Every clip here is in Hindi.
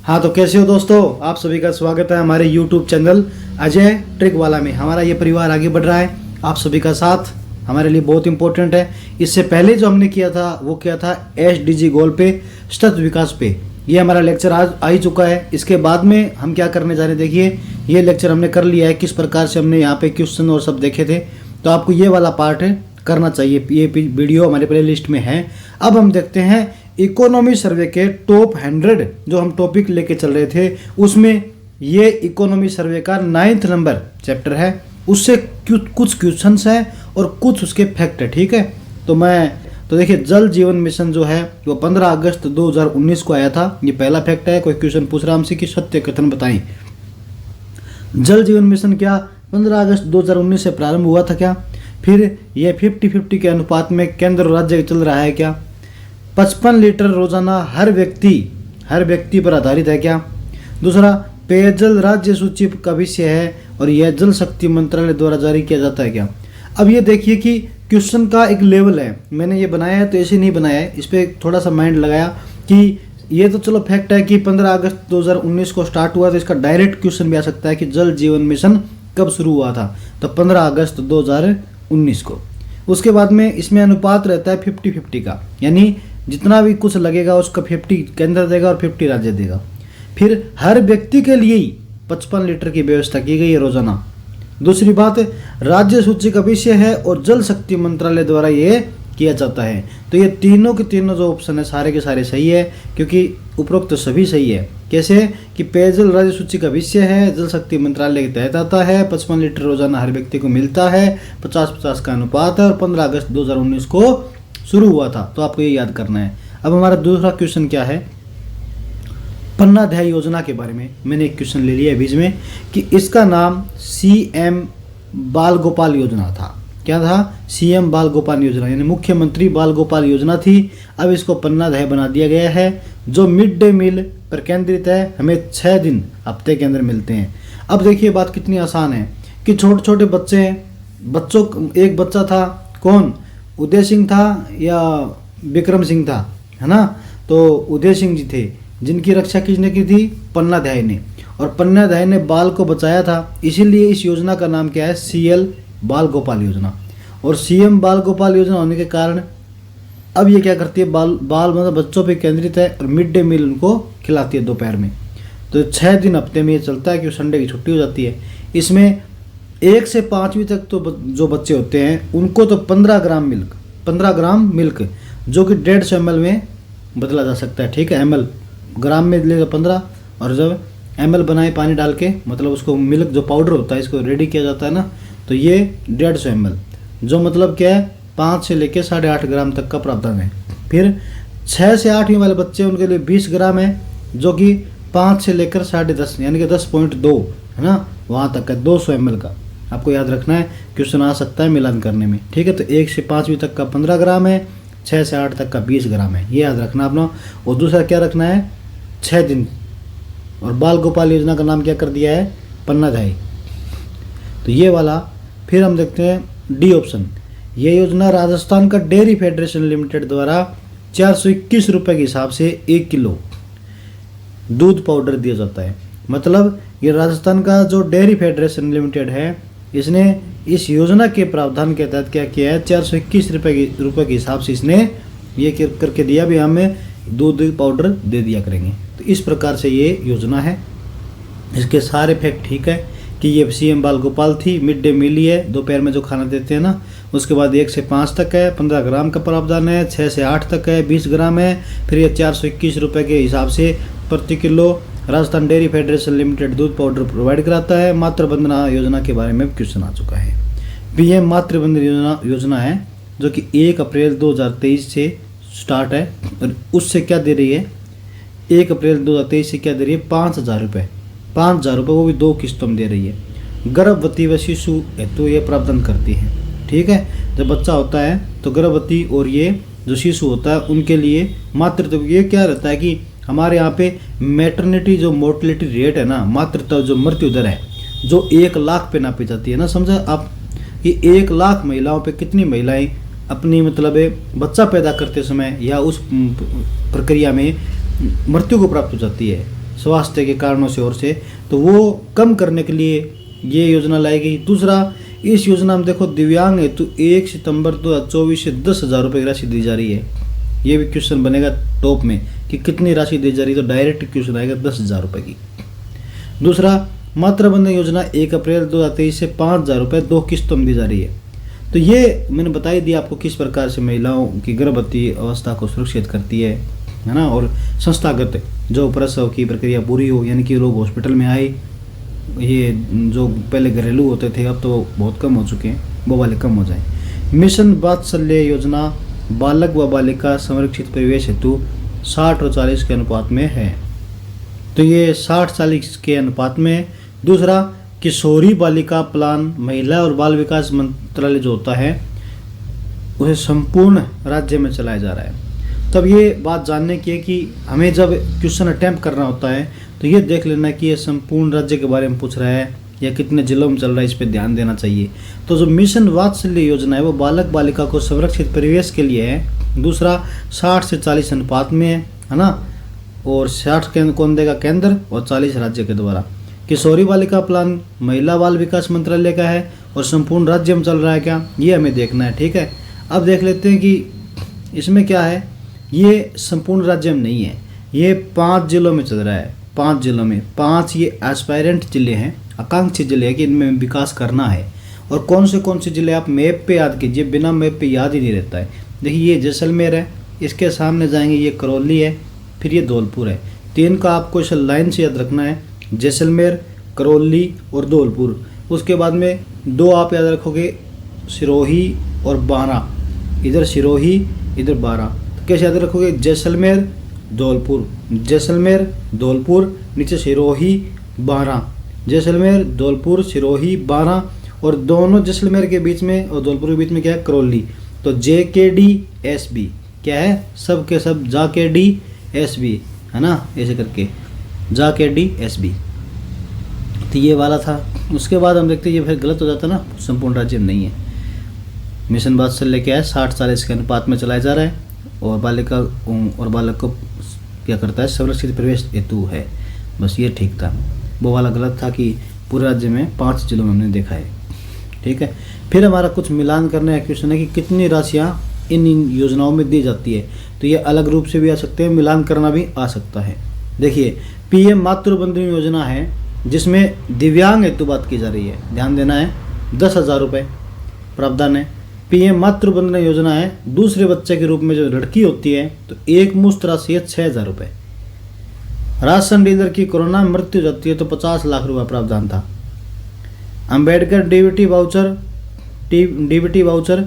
हाँ, तो कैसे हो दोस्तों। आप सभी का स्वागत है हमारे YouTube चैनल अजय ट्रिक वाला में। हमारा ये परिवार आगे बढ़ रहा है, आप सभी का साथ हमारे लिए बहुत इंपॉर्टेंट है। इससे पहले जो हमने किया था वो किया था SDG गोल पे, सतत विकास पे। ये हमारा लेक्चर आज आ ही चुका है। इसके बाद में हम क्या करने जा रहे हैं, देखिए ये लेक्चर हमने कर लिया है, किस प्रकार से हमने यहाँ पे क्वेश्चन और सब देखे थे। तो आपको ये वाला पार्ट करना चाहिए, ये वीडियो हमारे प्ले लिस्ट में है। अब हम देखते हैं इकोनॉमी सर्वे के टॉप 100 जो हम टॉपिक लेके चल रहे थे, उसमें ये इकोनॉमी सर्वे का 9th नंबर चैप्टर है। उससे कुछ क्वेश्चंस हैं और कुछ उसके फैक्ट है, ठीक है। तो देखिए जल जीवन मिशन जो है वो 15 अगस्त 2019 को आया था। ये पहला फैक्ट है। कोई क्वेश्चन पूछ रहा हमसे कि सत्य कथन बताएं, जल जीवन मिशन क्या 15 अगस्त 2019 से प्रारंभ हुआ था क्या? फिर ये 50-50 के अनुपात में केंद्र और राज्य चल रहा है क्या? 55 लीटर रोजाना हर व्यक्ति पर आधारित है क्या? दूसरा, पेयजल राज्य सूची का विषय है और यह जल शक्ति मंत्रालय द्वारा जारी किया जाता है क्या? अब ये देखिए कि क्वेश्चन का एक लेवल है। मैंने ये बनाया है तो ऐसे नहीं बनाया है, इस पर थोड़ा सा माइंड लगाया कि ये तो चलो फैक्ट है कि 15 अगस्त 2019 को स्टार्ट हुआ, तो इसका डायरेक्ट क्वेश्चन भी आ सकता है कि जल जीवन मिशन कब शुरू हुआ था। तो 15 अगस्त 2019 को। उसके बाद में इसमें अनुपात रहता है 50-50 का, यानी जितना भी कुछ लगेगा उसका 50 केंद्र देगा और 50 राज्य देगा। फिर हर व्यक्ति के लिए ही 55 लीटर की व्यवस्था की गई है रोजाना। दूसरी बात, राज्य सूची का विषय है और जल शक्ति मंत्रालय द्वारा ये किया जाता है। तो ये तीनों के तीनों जो ऑप्शन है सारे के सारे सही है, क्योंकि उपरोक्त तो सभी सही है। कैसे कि पेयजल राज्य सूची का विषय है, जल शक्ति मंत्रालय के तहत आता है, 55 लीटर रोजाना हर व्यक्ति को मिलता है, 50-50 का अनुपात है और 15 अगस्त 2019 को शुरू हुआ था। तो आपको ये याद करना है। अब हमारा दूसरा क्वेश्चन क्या है, पन्नाध्याय योजना के बारे में। मैंने एक क्वेश्चन ले लिया है बीच में कि इसका नाम CM बाल गोपाल योजना था। क्या था? CM बाल गोपाल योजना, यानी मुख्यमंत्री बाल गोपाल योजना थी। अब इसको पन्नाध्याय बना दिया गया है, जो मिड डे मील पर केंद्रित है। हमें 6 दिन हफ्ते के अंदर मिलते हैं। अब देखिए बात कितनी आसान है कि छोटे छोटे बच्चे हैं, एक बच्चा था, कौन? उदय सिंह था या विक्रम सिंह था, है ना? तो उदय सिंह जी थे, जिनकी रक्षा किसने की थी? पन्नाध्याय ने। और पन्नाध्याय ने बाल को बचाया था, इसीलिए इस योजना का नाम क्या है? CL बाल गोपाल योजना। और CM बाल गोपाल योजना होने के कारण अब ये क्या करती है, बाल मतलब बच्चों पे केंद्रित है और मिड डे मील उनको खिलाती है दोपहर में। तो 6 दिन हफ्ते में ये चलता है, क्योंकि संडे की छुट्टी हो जाती है। इसमें 1 से 5वीं तक तो जो बच्चे होते हैं उनको तो 15 ग्राम मिल्क जो कि 150 ml में बदला जा सकता है, ठीक है। ml ग्राम में लेगा 15, और जब ml बनाए पानी डाल के, मतलब उसको मिल्क जो पाउडर होता है इसको रेडी किया जाता है ना, तो ये 150 ml, जो मतलब क्या है 5 से लेकर 8.5 ग्राम तक का प्रावधान है। फिर 6 से 8वीं वाले बच्चे उनके लिए 20 ग्राम है, जो कि 5 से लेकर 10.5 यानी कि 10.2 है ना, वहाँ तक का 200 ml का आपको याद रखना है। क्वेश्चन आ सकता है मिलान करने में, ठीक है। तो 1 से 5वीं तक का 15 ग्राम है, 6 से 8 तक का 20 ग्राम है, ये याद रखना अपना। और दूसरा क्या रखना है? 6 दिन। और बाल गोपाल योजना का नाम क्या कर दिया है? पन्नाध्याय। तो ये वाला। फिर हम देखते हैं डी ऑप्शन। ये योजना राजस्थान का डेयरी फेडरेशन लिमिटेड द्वारा 421 रुपये के हिसाब से 1 किलो दूध पाउडर दिया जाता है। मतलब ये राजस्थान का जो डेयरी फेडरेशन लिमिटेड है, इसने इस योजना के प्रावधान के तहत क्या किया है, 421 रुपये के हिसाब से इसने ये करके दिया भी, हमें दूध पाउडर दे दिया करेंगे। तो इस प्रकार से ये योजना है। इसके सारे फैक्ट ठीक है कि ये CM बाल गोपाल थी, मिड डे मील ही है, दोपहर में जो खाना देते हैं ना। उसके बाद 1 से 5 तक है, 15 ग्राम का प्रावधान है, 6 से 8 तक है, 20 ग्राम है। फिर ये 421 रुपये के हिसाब से प्रति kilo Rajasthan dairy federation limited दूध पाउडर प्रोवाइड कराता है। मातृ वंदना योजना के बारे में क्वेश्चन आ चुका है। PM मातृ वंदना योजना है, जो कि 1 अप्रैल 2023 से स्टार्ट है। और उससे क्या दे रही है? 1 अप्रैल 2023 से क्या दे रही है? 5,000 रुपये, 5,000 रुपये, वो भी 2 किस्तों में दे रही है। गर्भवती व शिशु हेतु ये प्रावधान करती है, ठीक है। जब बच्चा होता है तो गर्भवती और ये जो शिशु होता है उनके लिए मातृत्व, ये क्या रहता है कि हमारे यहाँ पे मैटरनिटी जो मोर्टलिटी रेट है ना, मातृत्व जो मृत्यु दर है, जो 1 लाख पे नापी जाती है ना, समझा आप? कि 1 लाख महिलाओं पे कितनी महिलाएं अपनी मतलब बच्चा पैदा करते समय या उस प्रक्रिया में मृत्यु को प्राप्त हो जाती है। स्वास्थ्य के कारणों से और से, तो वो कम करने के लिए ये योजना लाई गई। दूसरा, इस योजना में देखो दिव्यांग हेतु 1 सितंबर 2024 से 10,000 रुपये की राशि दी जा रही है। ये भी क्वेश्चन बनेगा टॉप में कि कितनी राशि दी जा रही है, तो डायरेक्ट क्वेश्चन आएगा 10,000 रुपये की। दूसरा, मातृ बंधन योजना 1 अप्रैल 2023 से 5,000 रुपये 2 किस्तों में दी जा रही है। तो ये मैंने बता ही दिया आपको किस प्रकार से महिलाओं की गर्भवती अवस्था को सुरक्षित करती है ना। और संस्थागत जो प्रसव की प्रक्रिया पूरी हो, यानी कि लोग हॉस्पिटल में आए, ये जो पहले घरेलू होते थे अब तो बहुत कम हो चुके हैं, वो वाले कम हो जाए। मिशन वात्सल्य योजना बालक व बालिका संरक्षित परिवेश हेतु 60 और 40 के अनुपात में है, तो ये 60-40 के अनुपात में है। दूसरा, किशोरी बालिका प्लान महिला और बाल विकास मंत्रालय जो होता है उसे संपूर्ण राज्य में चलाया जा रहा है। तब ये बात जानने की है कि हमें जब क्वेश्चन अटैम्प्ट करना होता है तो ये देख लेना कि ये संपूर्ण राज्य के बारे में पूछ रहा है या कितने जिलों में चल रहा है, इस पर ध्यान देना चाहिए। तो जो मिशन वात्सल्य योजना है वो बालक बालिका को संरक्षित परिवेश के लिए है। दूसरा, 60 से 40 अनुपात में है ना, और 60 कौन देगा, केंद्र, और 40 राज्य के द्वारा। किशोरी बालिका प्लान महिला बाल विकास मंत्रालय का है और संपूर्ण राज्य में चल रहा है क्या, ये हमें देखना है। ठीक है, अब देख लेते हैं कि इसमें क्या है। ये संपूर्ण राज्य में नहीं है, ये 5 जिलों में चल रहा है। 5 जिलों में 5 ये एस्पायरेंट जिले हैं, आकांक्षी जिले हैं कि इनमें विकास करना है। और कौन से जिले आप मैप पे याद कीजिए, बिना मैप पे याद ही नहीं रहता है। देखिए ये जैसलमेर है, इसके सामने जाएंगे ये करौली है, फिर ये धौलपुर है। 3 का आपको इस लाइन से याद रखना है, जैसलमेर, करौली और धौलपुर। उसके बाद में 2 आप याद रखोगे, सिरोही और बारा। इधर सिरोही, इधर बारा। तो कैसे याद रखोगे, जैसलमेर धौलपुर, जैसलमेर धौलपुर, नीचे सिरोही बारा, जैसलमेर धौलपुर सिरोही बारा, और दोनों जैसलमेर के बीच में और धौलपुर के बीच में क्या है, करौली। तो JKDSB क्या है, सब के सब JKDSB है ना, ऐसे करके JKDSB। तो ये वाला था। उसके बाद हम देखते हैं ये फिर गलत हो जाता ना, संपूर्ण राज्य में नहीं है। मिशन वात्सल्य क्या है, 60-40 के अनुपात में चलाया जा रहा है और बालिका और बालक को क्या करता है, संरक्षित परिवेश हेतु है। बस ये ठीक था, वो वाला गलत था कि पूरे राज्य में 5 जिलों में हमने देखा है। ठीक है, फिर हमारा कुछ मिलान करने का क्वेश्चन है कि कितनी राशियाँ इन योजनाओं में दी जाती है। तो ये अलग रूप से भी आ सकते हैं, मिलान करना भी आ सकता है। देखिए PM मातृ बंधन योजना है जिसमें दिव्यांग हेतु बात की जा रही है, ध्यान देना है, 10,000 रुपये प्रावधान है। PM मातृ बंधन योजना है दूसरे बच्चे के रूप में जो लड़की होती है तो एक मुश्त राशि है 6,000 रुपये। राशन डीलर की कोरोना में मृत्यु हो जाती है तो 50 लाख रुपये प्रावधान था। Ambedkar DBT voucher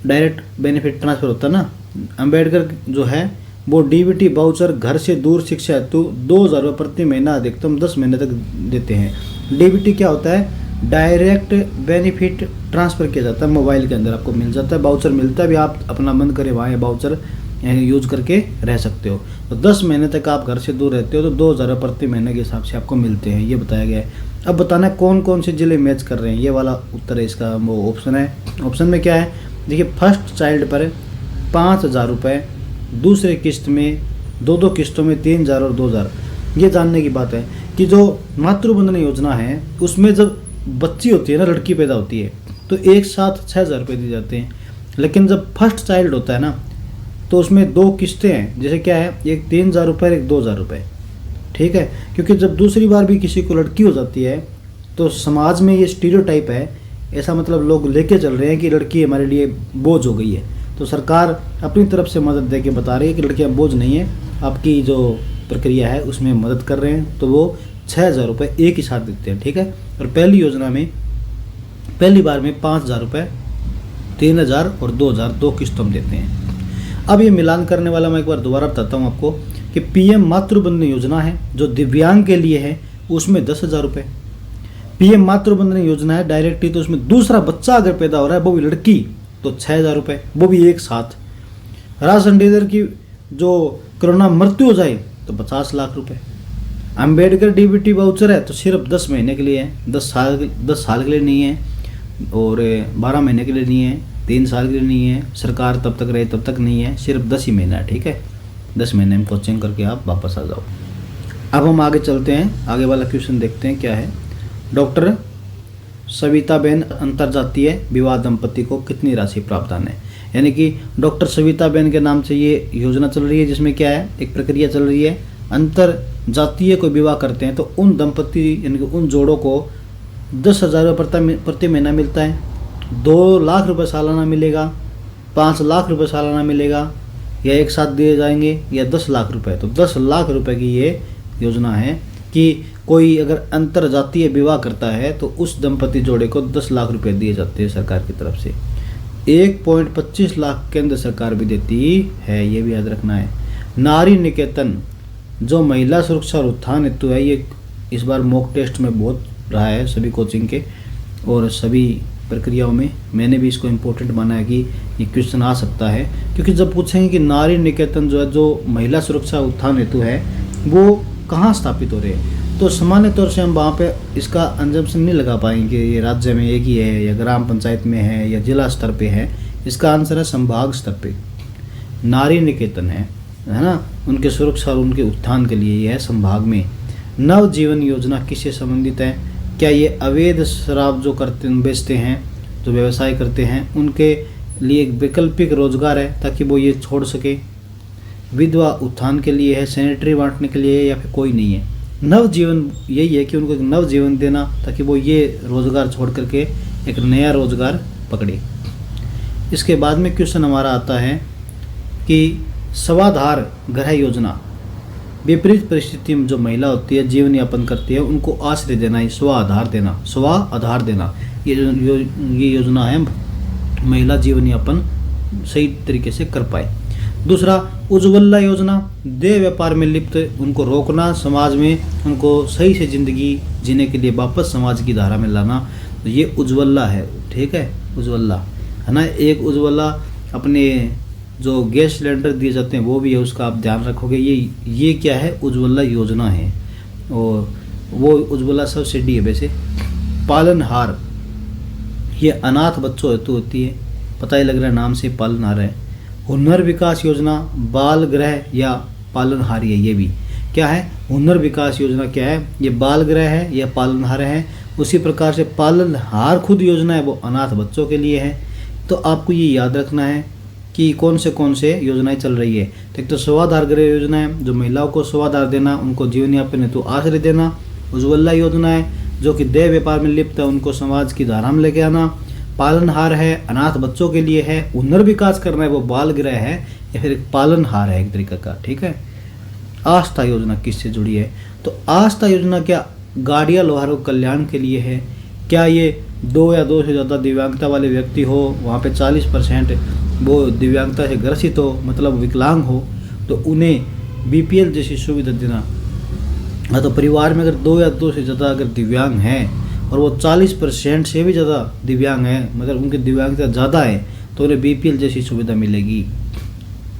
direct benefit transfer होता है ना, अंबेडकर जो है वो DBT वाउचर घर से दूर शिक्षा हेतु 2,000 रुपये प्रति महीना अधिकतम 10 महीने तक देते हैं। DBT क्या होता है, डायरेक्ट बेनिफिट ट्रांसफ़र किया जाता है, मोबाइल के अंदर आपको मिल जाता है, वाउचर मिलता है। भी आप अपना मन करे वहाँ वाउचर यूज करके रह सकते हो। तो 10 महीने तक आप घर से दूर रहते हो तो 2,000 रुपये प्रति महीने के हिसाब से आपको मिलते हैं, ये बताया गया है। अब बताना है कौन कौन से जिले मैच कर रहे हैं, ये वाला उत्तर है इसका, वो ऑप्शन है। ऑप्शन में क्या है, देखिए फर्स्ट चाइल्ड पर 5,000 रुपये, दूसरे किस्त में 2 किस्तों में 3,000 और 2,000। ये जानने की बात है कि जो मातृबंधन योजना है उसमें जब बच्ची होती है ना, लड़की पैदा होती है तो एक साथ 6,000 रुपये दिए जाते हैं। लेकिन जब फर्स्ट चाइल्ड होता है ना तो उसमें 2 किस्तें हैं, जैसे क्या है, एक 3,000 रुपये, एक 2,000 रुपये। ठीक है, क्योंकि जब दूसरी बार भी किसी को लड़की हो जाती है तो समाज में ये स्टीरियोटाइप है, ऐसा मतलब लोग लेके चल रहे हैं कि लड़की हमारे लिए बोझ हो गई है। तो सरकार अपनी तरफ से मदद दे के बता रही है कि लड़कियां बोझ नहीं है, आपकी जो प्रक्रिया है उसमें मदद कर रहे हैं। तो वो 6,000 रुपये एक ही साथ देते हैं। ठीक है, और पहली योजना में पहली बार में 5,000 रुपये, 3,000 और 2,000 2 किस्तों में देते हैं। अब ये मिलान करने वाला मैं एक बार दोबारा बताता हूँ आपको कि PM मातृबंधन योजना है जो दिव्यांग के लिए है उसमें 10,000 रुपये। PM मातृबंधन योजना है डायरेक्टली, तो उसमें दूसरा बच्चा अगर पैदा हो रहा है वो भी लड़की तो 6,000 रुपये, वो भी एक साथ। राशन डीलर की जो कोरोना मृत्यु हो जाए तो 50 लाख रुपए। अंबेडकर DBT वाउचर है तो सिर्फ 10 महीने के लिए है, 10 साल के लिए नहीं है, और 12 महीने के लिए नहीं है, 3 साल के लिए नहीं है, सरकार तब तक रहे तब तक नहीं है, सिर्फ 10 ही महीना है। ठीक है, 10 महीने में कोचिंग करके आप वापस आ जाओ। अब हम आगे चलते हैं, आगे वाला क्वेश्चन देखते हैं क्या है। डॉक्टर सविताबेन अंतरजातीय विवाह दंपति को कितनी राशि प्रावधान है। यानी कि डॉक्टर सविताबेन के नाम से ये योजना चल रही है, जिसमें क्या है, एक प्रक्रिया चल रही है। अंतर जातीय को विवाह करते हैं तो उन दंपति यानी कि उन जोड़ों को 10,000 रुपये प्रति महीना मिलता है, 2 लाख रुपये सालाना मिलेगा, 5 लाख रुपये सालाना मिलेगा, या एक साथ दिए जाएंगे, या 10 लाख रुपये। तो 10 लाख रुपये की ये योजना है कि कोई अगर अंतर जातीय विवाह करता है तो उस दंपति जोड़े को 10 लाख रुपये दिए जाते हैं सरकार की तरफ से। 1.25 लाख केंद्र सरकार भी देती है, ये भी याद रखना है। नारी निकेतन जो महिला सुरक्षा और उत्थान हेतु है, ये इस बार मॉक टेस्ट में बहुत रहा है सभी कोचिंग के और सभी प्रक्रियाओं में। मैंने भी इसको इम्पोर्टेंट माना है कि ये क्वेश्चन आ सकता है, क्योंकि जब पूछेंगे कि नारी निकेतन जो है, जो महिला सुरक्षा उत्थान हेतु है, वो कहाँ स्थापित हो रहे हैं, तो सामान्य तौर से हम वहाँ पे इसका अंजम्पशन नहीं लगा पाएंगे कि ये राज्य में एक ही है या ग्राम पंचायत में है या जिला स्तर पे है। इसका आंसर है संभाग स्तर पे नारी निकेतन है ना, उनके सुरक्षा और उनके उत्थान के लिए ये है संभाग में। नवजीवन योजना किससे संबंधित है। क्या ये अवैध शराब जो बेचते हैं, जो व्यवसाय करते हैं, उनके लिए एक वैकल्पिक रोजगार है ताकि वो ये छोड़ सके। विधवा उत्थान के लिए है, सैनिटरी बांटने के लिए है, या फिर कोई नहीं है। नवजीवन यही है कि उनको एक नवजीवन देना ताकि वो ये रोजगार छोड़ करके एक नया रोजगार पकड़े। इसके बाद में क्वेश्चन हमारा आता है कि स्वाधार गृह योजना, विपरीत परिस्थिति में जो महिला होती है, जीवन यापन करती है, उनको आश्रय देना, ये स्वाधार देना, ये योजना है महिला जीवन यापन सही तरीके से कर पाए। दूसरा उज्ज्वला योजना, देह व्यापार में लिप्त उनको रोकना, समाज में उनको सही से जिंदगी जीने के लिए वापस समाज की धारा में लाना, तो ये उज्ज्वला है। ठीक है, उज्ज्वला है ना। एक उज्ज्वला अपने जो गैस सिलेंडर दिए जाते हैं वो भी है, उसका आप ध्यान रखोगे। ये क्या है, उज्ज्वला योजना है, और वो उज्ज्वला सब्सिडी है। वैसे पालनहार, ये अनाथ बच्चों हेतु होती है, पता ही लग रहा है नाम से पालनहार है। हुनर विकास योजना, बाल गृह या पालनहारी है। ये भी क्या है, हुनर विकास योजना क्या है, ये बाल गृह है या पालनहार है। उसी प्रकार से पालनहार खुद योजना है, वो अनाथ बच्चों के लिए है। तो आपको ये याद रखना है कि कौन से योजनाएं चल रही है। तो एक तो स्वाधार गृह योजना है, जो महिलाओं को स्वाधार देना, उनको जीवन यापन हेतु आश्रय देना। उज्ज्वला योजना है, जो कि देह व्यापार में लिप्त है, उनको समाज की धारा में लेके आना। पालनहार है, अनाथ बच्चों के लिए है। हुनर विकास करना है, वो बाल गृह है या फिर एक पालनहार है एक तरीके का। ठीक है। आस्था योजना किससे जुड़ी है, तो आस्था योजना क्या गाड़िया लोहारों कल्याण के लिए है। क्या ये 2 या 2 से ज़्यादा दिव्यांगता वाले व्यक्ति हो, वहाँ पे 40% वो दिव्यांगता से ग्रसित हो, मतलब विकलांग हो, तो उन्हें बीपीएल जैसी सुविधा देना। हाँ, तो परिवार में अगर 2 या 2 से ज़्यादा अगर दिव्यांग हैं और वो 40% से भी ज़्यादा दिव्यांग हैं, मतलब उनकी दिव्यांगता ज़्यादा है, तो उन्हें बीपीएल जैसी सुविधा मिलेगी।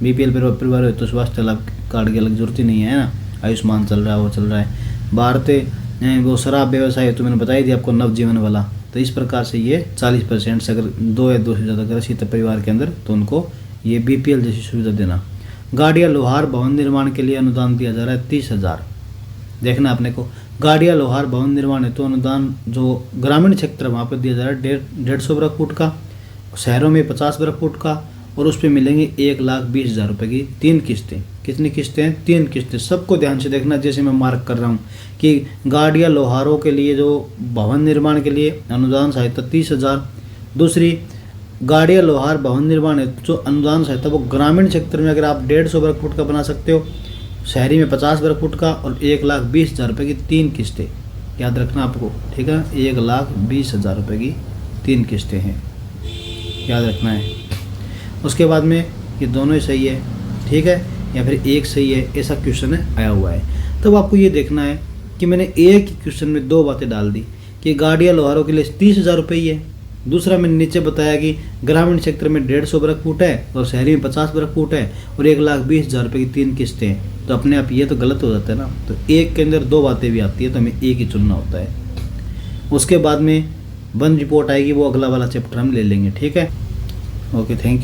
बीपीएल परिवार है तो स्वास्थ्य लाभ कार्ड की अलग जरूरत ही नहीं है ना, आयुष्मान चल रहा है, वो चल रहा है। भारतीय वो शराब व्यवसाय है तो मैंने बताई थी आपको, नवजीवन वाला। तो इस प्रकार से ये 40% से अगर 2 या 2 से ज़्यादा ग्रसित परिवार के अंदर, तो उनको ये बीपीएल जैसी सुविधा देना। गाड़िया लोहार भवन निर्माण के लिए अनुदान दिया जा रहा है 30,000। देखना अपने को, गाड़िया लोहार भवन निर्माण है तो अनुदान जो ग्रामीण क्षेत्र वहाँ पर दिया जा रहा है 150 वर्ग फुट का, शहरों में 50 वर्ग फुट का, और उस पर मिलेंगे 1,20,000 रुपये की 3 किस्तें। कितनी किस्तें हैं, 3 किस्तें। सबको ध्यान से देखना, जैसे मैं मार्क कर रहा हूँ कि गाड़िया लोहारों के लिए जो भवन निर्माण के लिए अनुदान सहायता 30,000। दूसरी गाड़िया लोहार भवन निर्माण है जो अनुदान सहायता वो ग्रामीण क्षेत्र में अगर आप 150 वर्ग फुट का बना सकते हो, शहरी में 50 वर्ग फुट का, और 1,20,000 रुपये की 3 किस्तें। याद रखना आपको, ठीक है। 1,20,000 रुपये की 3 किस्तें हैं, याद रखना है। उसके बाद में ये दोनों ही सही है, ठीक है, या फिर एक सही है, ऐसा क्वेश्चन आया हुआ है। तब आपको ये देखना है कि मैंने एक ही क्वेश्चन में 2 बातें डाल दी कि गाड़िया लोहारों के लिए 30,000 रुपये ही है। दूसरा मैंने नीचे बताया कि ग्रामीण क्षेत्र में 150 वर्ग फुट है और शहरी में 50 वर्ग फुट है, और 1,20,000 रुपये की 3 किस्तें हैं। तो अपने आप ये तो गलत हो जाता है ना, तो एक के अंदर 2 बातें भी आती है, तो हमें एक ही चुनना होता है। उसके बाद में वन रिपोर्ट आएगी, वो अगला वाला चैप्टर हम ले लेंगे, ठीक है। Okay, thank you.